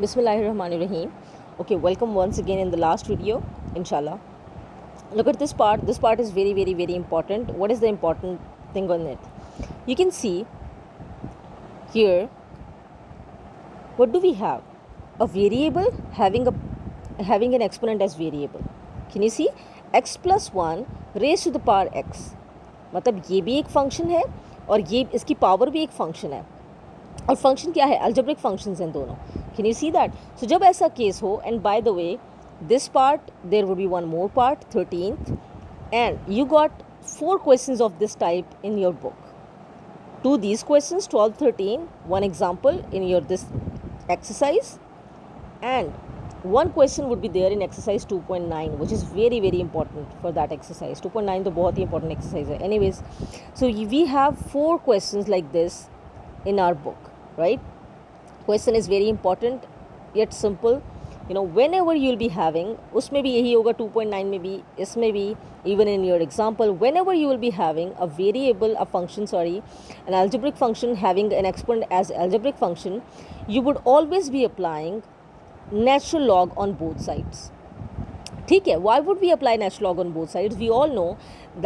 Bismillahirrahmanirrahim. Okay, welcome once again in the last video, inshallah. Look at this part. This part is very, very, very important. What is the important thing on it? You can see here, what do we have? A variable having an exponent as variable. Can you see? X plus 1 raised to the power x. मतलब ये भी एक function है और ये इसकी power भी एक फंक्शन है. और फंक्शन क्या है? अल्जेब्रिक फंक्शंस हैं दोनों. Can you see that? So जब ऐसा केस हो, and by the way this part there would be one more part 13th, and you got 4 questions of this type in your book. 2 these questions 12 13, one example in your this exercise, and one question would be there in exercise 2.9, which is very, very important for that exercise. 2.9 तो बहुत ही important exercise है. Anyways, so we have 4 questions like this in our book, right? Question is very important yet simple. You know, whenever you'll be having, उसमें भी यही होगा, 2.9 में भी, इसमें भी, even in your example, whenever you will be having a variable, a function, sorry, an algebraic function having an exponent as algebraic function, you would always be applying natural log on both sides. ठीक है? Why would we apply natural log on both sides? We all know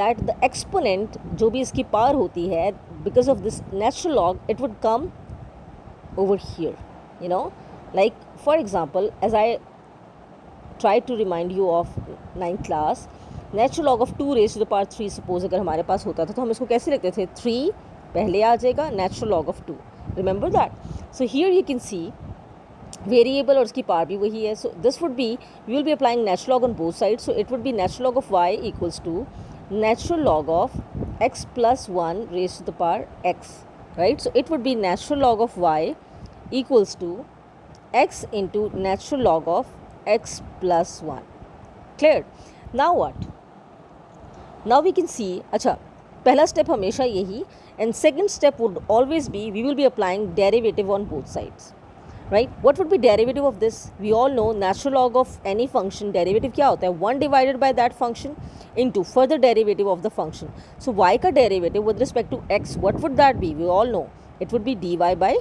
that the exponent जो भी इसकी power होती है, because of this natural log, it would come over here, you know, like for example, as I tried to remind you of 9th class, natural log of 2 raised to the power 3 suppose अगर हमारे पास होता था तो हम इसको कैसे लिखते थे? 3 पहले आ जाएगा, natural log of 2. Remember that? So here you can see variable और उसकी पावर भी वही है. So this would be, we will be applying natural log on both side. So it would be natural log of y equals to natural log of x plus 1 raise to the power x, right? So it would be natural log of y equals to x into natural log of x plus 1. Clear? Now what? Now we can see, अच्छा, पहला step हमेशा यही, and second step would always be, we will be applying derivative on both sides, right? What would be derivative of this? We all know natural log of any function, derivative क्या होता है? 1 divided by that function into further derivative of the function. So y का derivative with respect to x, what would that be? We all know it would be dy by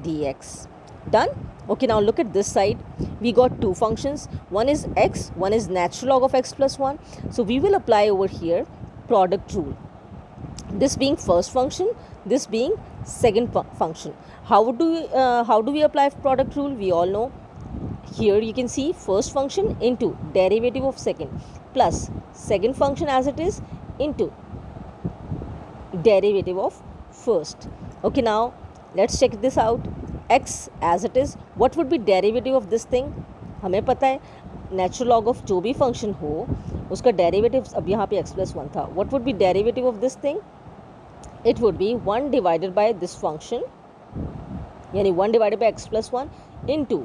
dx. Done? Okay, now look at this side. We got 2 functions. One is x, one is natural log of x plus 1. So we will apply over here product rule. This being first function, this being second function. How do we apply product rule? We all know. Here you can see first function into derivative of second plus second function as it is into derivative of first. Okay, now let's check this out. X as it is, what would be derivative of this thing? हमें पता है natural log of जो भी function हो उसका derivative, अब यहाँ पे x plus 1 था. What would be derivative of this thing? It would be 1 divided by this function, यानी 1 divided by x plus 1 into,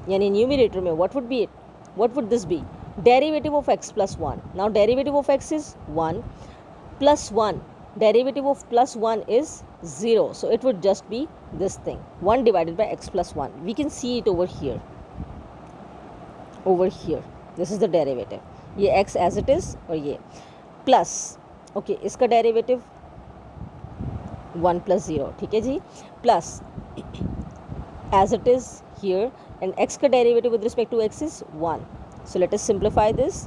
यानी numerator में what would be it? What would this be? Derivative of x plus 1. Now derivative of x is 1 plus 1. Derivative of plus 1 is 0. So it would just be this thing, 1 divided by x plus 1. We can see it over here. Over here. This is the derivative. ये x as it is और ये plus. Okay, इसका derivative 1 plus 0. ठीक है जी? Plus as it is here, and x का derivative with respect to x is 1. So let us simplify this.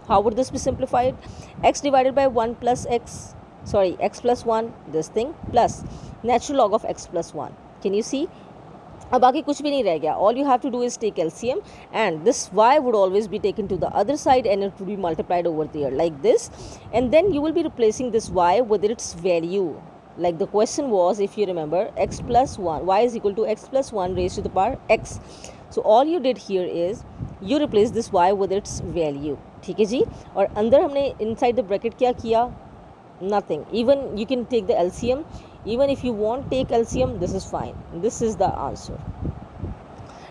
How would this be simplified? X divided by 1 plus x, sorry, x plus 1, this thing, plus natural log of x plus 1. Can you see? अब बाकी कुछ भी नहीं रह गया. All you have to do is take LCM, and this y would always be taken to the other side and it would be multiplied over there like this, and then you will be replacing this y with its value. Like the question was, if you remember, x plus 1, y is equal to x plus 1 raised to the power x. So all you did here is you replace this y with its value. ठीक है जी? और अंदर हमने inside the bracket क्या किया? Nothing. Even you can take the LCM. Even if you won't take LCM, this is fine. This is the answer.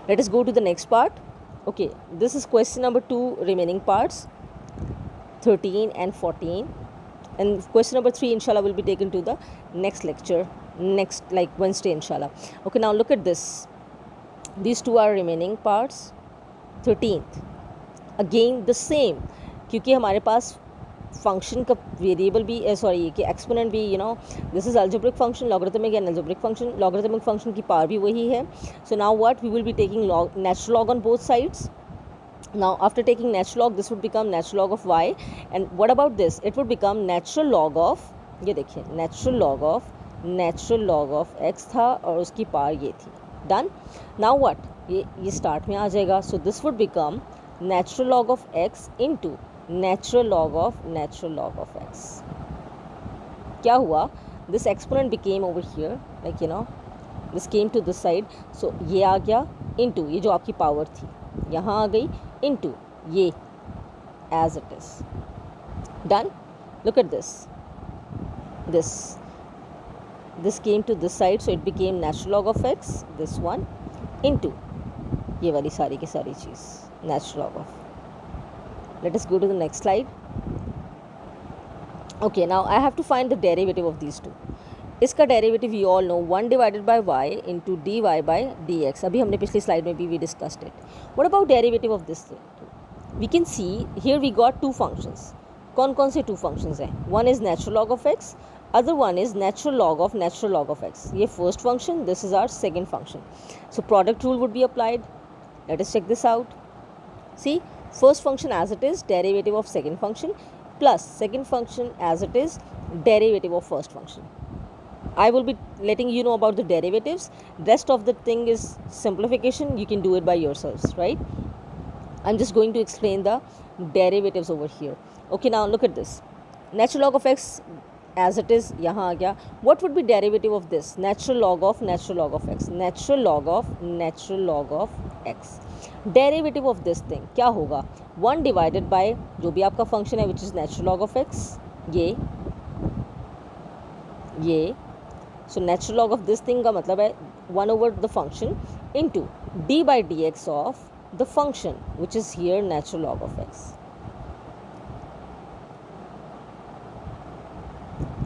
Let us go to the next part. Okay, this is question number 2 remaining parts, 13 and 14, and question number 3 inshallah will be taken to the next lecture, next like Wednesday inshallah. Okay, now look at this. These 2 are remaining parts. 13th again the same, क्योंकि हमारे पास function का variable भी sorry कि exponent भी this is algebraic function, logarithmic and algebraic function, logarithmic function की power भी वही है. So now what we will be taking natural log on both sides. Now after taking natural log, this would become natural log of y, and what about this? It would become natural log of, ये देखिए natural log of x था और उसकी power ये थी. Done. Now what? ये start में आ जाएगा. So this would become natural log of x into natural log of x. क्या हुआ? This exponent became over here, like this came to this side. So ये आ गया into ये जो आपकी पावर थी यहाँ आ गई into ये as it is. Done. Look at this came to this side, so it became natural log of x, this one, into ये वाली सारी की सारी चीज़ natural log of. Let us go to the next slide. Okay, now I have to find the derivative of these two. इसका derivative you all know 1 divided by y into D Y by D X. अभी हमने पिछली slide में भी we discussed it. What about derivative of this thing? We can see here we got two functions. कौन कौन से two functions हैं? One is natural log of x, other one is natural log of x. ये first function, this is our second function. So product rule would be applied. Let us check this out. See, first function as it is derivative of second function plus second function as it is derivative of first function. I will be letting you know about the derivatives. Rest of the thing is simplification. You can do it by yourselves, right? I'm just going to explain the derivatives over here. Okay, now look at this. Natural log of x as it is यहाँ आ गया. What would be derivative of this? Natural log of x. Natural log of x. Derivative of this thing क्या होगा? 1 divided by जो भी आपका function है which is natural log of x, ये so natural log of this thing का मतलब है 1 over the function into D by D x of the function which is here natural log of x.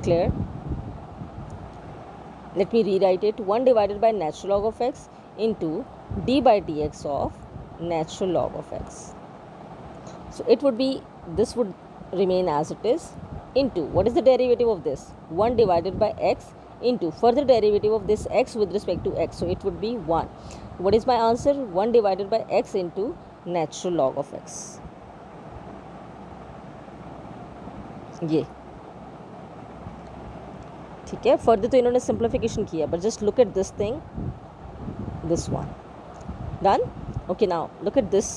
Clear? Let me rewrite it. 1 divided by natural log of x into D by D x of natural log of x. So it would B, this would remain as it is into what is the derivative of this? 1 divided by x into further derivative of this x with respect to x, so it would be 1. What is my answer? 1 divided by x into natural log of x. ये ठीक है. Further तो इन्होंने simplification किया, but just look at this thing, this one. Done. Okay, now look at this.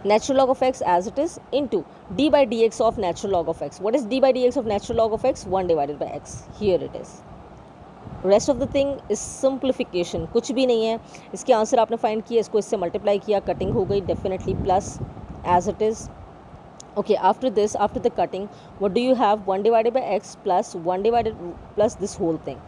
Natural log of x as it is into d by dx of natural log of x. What is d by dx of natural log of x? 1 divided by x. Here it is. Rest of the thing is simplification. कुछ भी नहीं है. इसके answer आपने find किया, इसको इससे multiply किया, कटिंग हो गई definitely plus as it is. Okay, after this, after the cutting, what do you have? 1 divided by x plus 1 divided plus this whole thing.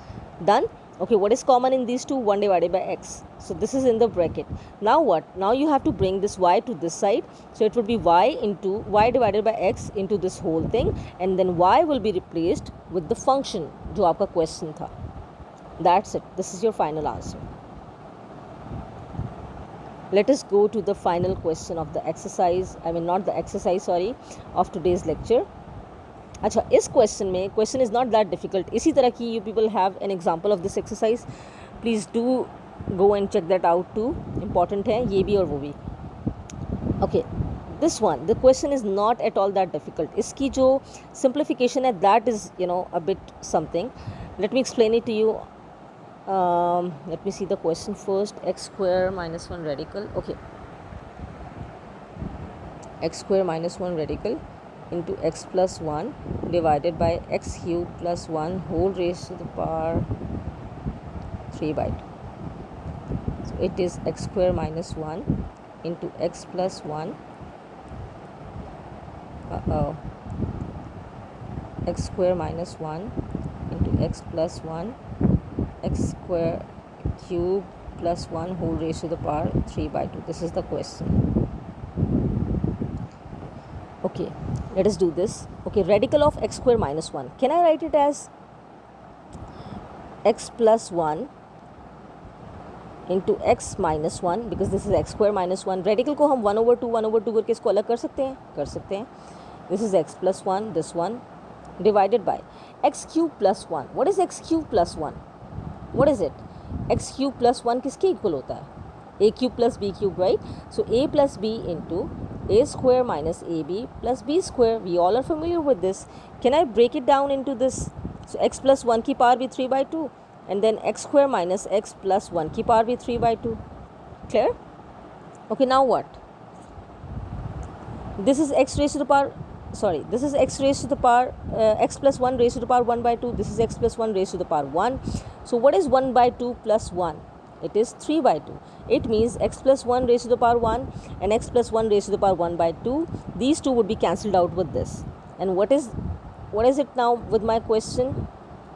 Done. Okay, what is common in these two? 1 divided by x. So this is in the bracket. Now what? Now you have to bring this y to this side. So it would be y into y divided by x into this whole thing, and then y will be replaced with the function जो आपका question था. That's it. This is your final answer. Let us go to the final question of the exercise. I mean not the exercise, sorry, of today's lecture. अच्छा, इस question में, question is not that difficult. इसी तरह की you people have an example of this exercise. Please do go and check that out too. Important है ये भी और वो भी. Okay, this one, the question is not at all that difficult. इसकी जो सिंप्लीफिकेशन है that is a bit something. Let me explain it to you. Let me see the question first. X square minus 1 radical. Okay, x square minus 1 radical into x plus 1 divided by x cube plus 1 whole raised to the power 3 by 2. So it is x square minus 1 into x plus 1 x square minus 1 into x plus 1 x square cube plus 1 whole raised to the power 3 by 2. This is the question. Okay, let us do this. Okay, radical of x square minus 1. Can I write it as x plus 1 into x minus 1 because this is x square minus 1. Radical को हम 1/2 करके इसको अलग कर सकते हैं. this is x plus 1, this one, divided by x cube plus 1. What is x cube plus 1? What is it? x cube plus 1 किसके equal होता है? a cube plus b cube, right? So a plus b into a square minus ab plus b square. We all are familiar with this. Can I break it down into this? So x plus 1 की power भी 3 by 2, and then x square minus x plus 1 की power भी 3 by 2. Clear? Okay, now what? This is x raised to the power, sorry, this is x raised to the power x plus 1 raised to the power 1 by 2. This is x plus 1 raised to the power 1. So what is 1 by 2 plus 1? It is 3 by 2. It means x plus 1 raised to the power 1 and x plus 1 raised to the power 1 by 2. These two would be cancelled out with this. And what is it now with my question?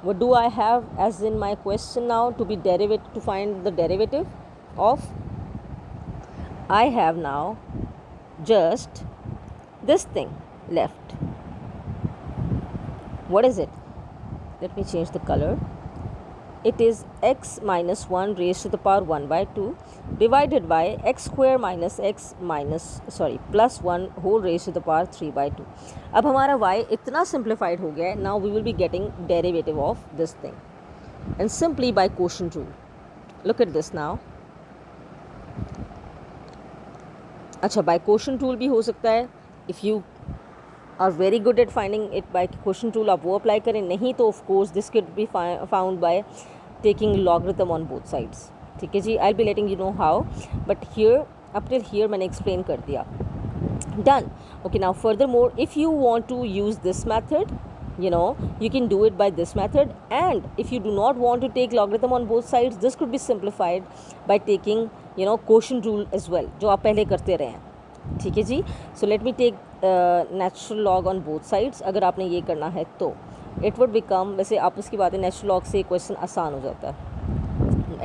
What do I have as in my question now to be derivative, to find the derivative of? I have now just this thing left. What is it? Let me change the color. It is x minus 1 raised to the power 1 by 2 divided by x square minus x minus plus 1 whole raised to the power 3 by 2. अब हमारा y इतना simplified हो गया है. Now we will be getting derivative of this thing, and simply by quotient rule. Look at this now. अच्छा, by quotient rule भी हो सकता है. If you are very good at finding it by quotient rule, आप वो apply करें. नहीं तो of course this could be found by taking logarithm on both sides. ठीक है जी, I'll be letting you know how, but here up till here मैंने explain कर दिया. Done. Okay, now furthermore, if you want to use this method, you can do it by this method, and if you do not want to take logarithm on both sides, this could be simplified by taking quotient rule as well, जो आप पहले करते रहे हैं. ठीक है जी. So let me take natural log on both sides. अगर आपने ये करना है तो it would become, वैसे आप उसकी बात है, natural log से क्वेश्चन आसान हो जाता है.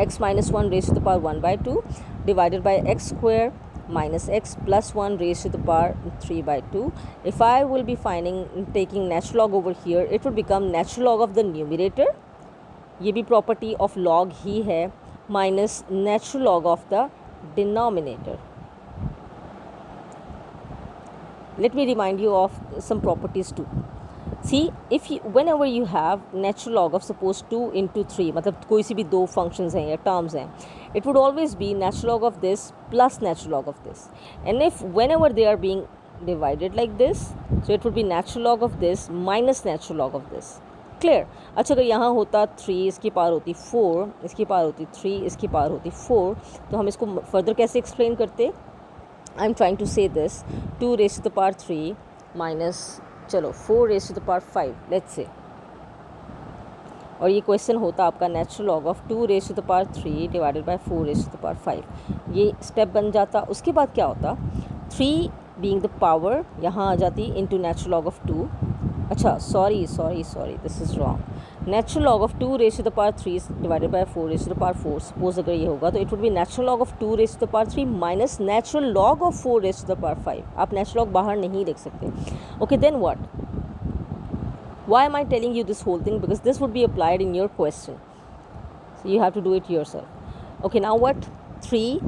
x minus 1 raised to the power 1 by 2 divided by x square minus x plus 1 raised to the power 3 by 2. If I will be taking natural log over here, it would become natural log of the numerator, ये भी property of log ही है, minus natural log of the denominator. Let me remind you of some properties too. See, whenever you have natural log of suppose 2 into 3, मतलब कोई सी भी दो functions हैं या terms हैं, it would always be natural log of this plus natural log of this. And if whenever they are being divided like this, so it would be natural log of this minus natural log of this. Clear? अच्छा, अगर यहाँ होता 3, इसकी power होती 4, इसकी power होती 3, इसकी power होती 4, तो हम इसको further कैसे explain करते? I'm trying to say this, 2 raised to the power 3 minus 4 raised to the power 5, let's say. और ये क्वेश्चन होता आपका natural log of 2 raised to the power 3 divided by 4 raised to the power 5. ये step बन जाता. उसके बाद क्या होता? 3 बीइंग द पावर यहाँ आ जाती इंटू नेचुरल लॉग ऑफ 2. अच्छा, sorry, this is wrong. Natural log of 2 raised to the power 3 divided by 4 raised to the power 4. Suppose अगर ये होगा तो it would be natural log of 2 raised to the power 3 minus natural log of 4 raised to the power 5. आप natural log बाहर नहीं लिख सकते. Okay, then what? Why am I telling you this whole thing? Because this would be applied in your question, so you have to do it yourself. Okay, now what? 3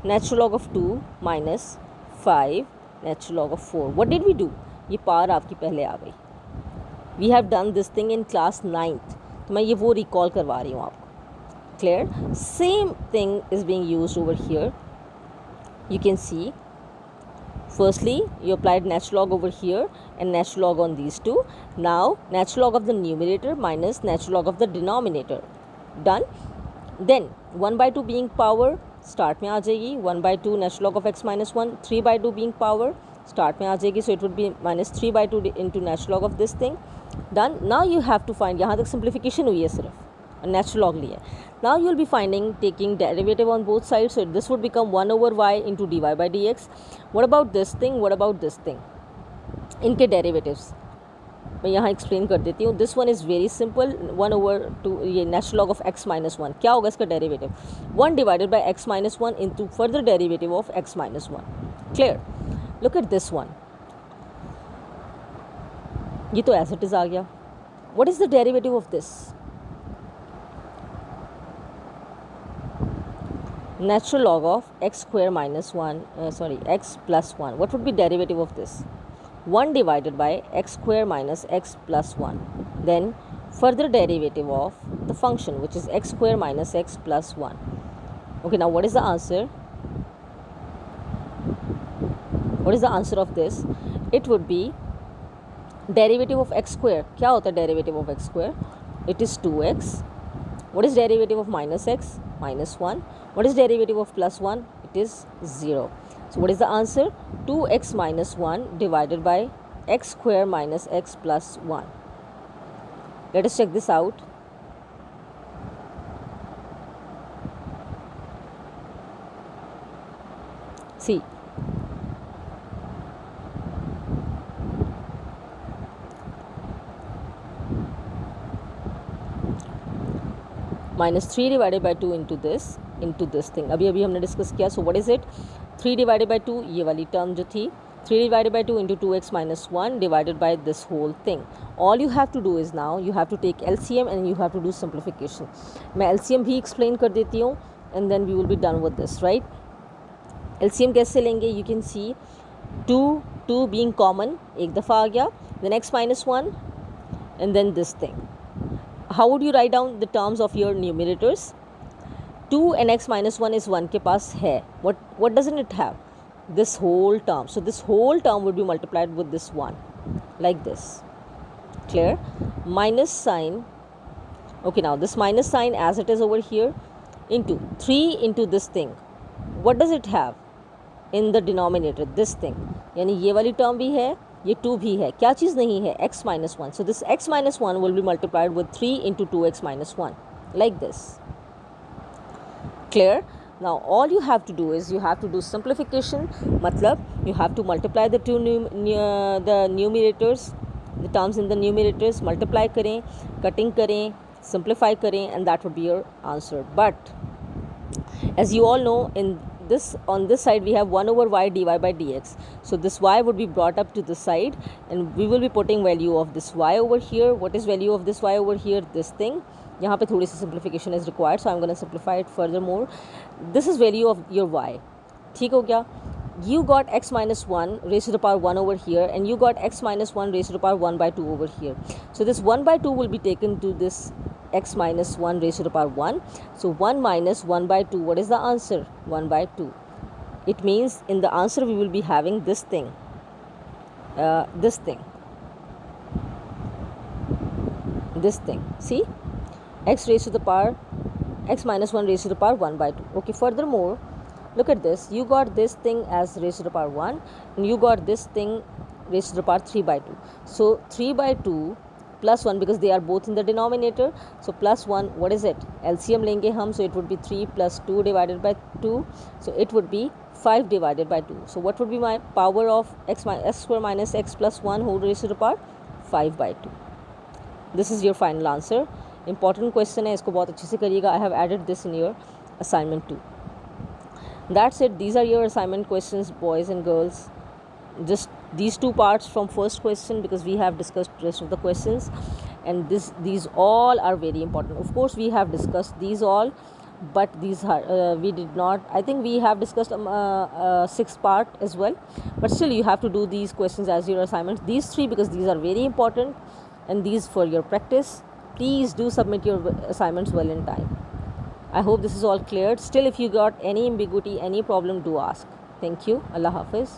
natural log of 2 minus 5 natural log of 4. What did we do? ये power आपकी पहले आ गई. We have done this thing in class 9th, तो मैं ये वो recall करवा रही हूँ आपको. Clear? Same thing is being used over here. You can see, firstly you applied natural log over here and natural log on these two. Now natural log of the numerator minus natural log of the denominator. Done. Then 1 by 2 being power, start में आ जाएगी. 1 by 2 natural log of x minus 1. 3 by 2 being power, start में आ जाएगी. So it would be minus 3 by 2 into natural log of this thing. Done. Now you have to find, यहाँ तक simplification हुई है सिर्फ, natural log लिया. Now you will be taking derivative on both sides. So this would become 1 over y into dy by dx. What about this thing? What about this thing? इनके derivatives मैं यहाँ explain कर देती हूँ. This one is very simple. 1 over 2 ये natural log of x minus 1. क्या होगा इसका derivative? 1 divided by x minus 1 into further derivative of x minus 1. Clear? Look at this one. ये तो as it is आ गया. What is the derivative of this? Natural log of x square minus 1, x plus 1. What would be derivative of this? 1 divided by x square minus x plus 1. Then further derivative of the function, which is x square minus x plus 1. Okay, now what is the answer? What is the answer of this? It would be derivative of x square. क्या होता है derivative of x square? It is 2x. What is derivative of minus x? Minus 1. What is derivative of plus 1? It is 0. So what is the answer? 2x minus 1 divided by x square minus x plus 1. Let us check this out. See, minus 3 divided by 2 into this thing. अभी हमने discuss किया. So what is it? 3 divided by 2, ये वाली term जो थी, 3 divided by 2 into 2x minus 1 divided by this whole thing. All you have to do is now you have to take LCM and you have to do simplification. मैं LCM भी explain कर देती हूँ and then we will be done with this, right? LCM कैसे लेंगे? You can see 2 being common, एक दफ़ा आ गया, then x minus 1 and then this thing. How would you write down the terms of your numerators? 2 and x minus 1 is 1 के पास है. What doesn't it have? This whole term. So this whole term would be multiplied with this 1 like this. Clear? Minus sign. Okay, now this minus sign as it is over here into 3 into this thing. What does it have in the denominator? This thing. यानी ये वाली term भी है, ये 2 भी है. क्या चीज़ नहीं है? x minus 1. So this x minus 1 will be multiplied with 3 into 2x minus 1 like this. Clear? Now all you have to do is you have to do simplification. मतलब you have to multiply the the numerators, the terms in the numerators, multiply करें, cutting करें, simplify करें, and that would be your answer. But as you all know, on this side we have 1 over y dy by dx. So this y would be brought up to the side and we will be putting value of this y over here. What is value of this y over here? This thing. यहाँ पे थोड़ी सी simplification is required, so I'm going to simplify it furthermore. This is value of your y. ठीक हो गया? You got x minus 1 raised to the power 1 over here and you got x minus 1 raised to the power 1 by 2 over here. So this 1 by 2 will be taken to this x minus 1 raised to the power 1. So 1 minus 1 by 2, what is the answer? 1 by 2. It means in the answer we will be having this thing. This thing. See? X raised to the power, x minus 1 raised to the power 1 by 2. Okay, furthermore, look at this. You got this thing as raised to the power 1 and you got this thing raised to the power 3 by 2. So 3 by 2 plus 1, because they are both in the denominator. So plus 1, what is it? LCM लेंगे हम. So it would be 3 plus 2 divided by 2. So it would be 5 divided by 2. So what would be my power of x square minus x plus 1 whole raised to the power? 5 by 2. This is your final answer. Important question है, इसको बहुत अच्छे से करिएगा. I have added this in your assignment too. That's it. These are your assignment questions, boys and girls. Just these two parts from first question, because we have discussed rest of the questions, and these all are very important. Of course we have discussed these all, but these are we did not. I think we have discussed sixth part as well, but still you have to do these questions as your assignments, these three, because these are very important and these for your practice. Please do submit your assignments well in time. I hope this is all cleared. Still, if you got any ambiguity, any problem, do ask. Thank you. Allah Hafiz.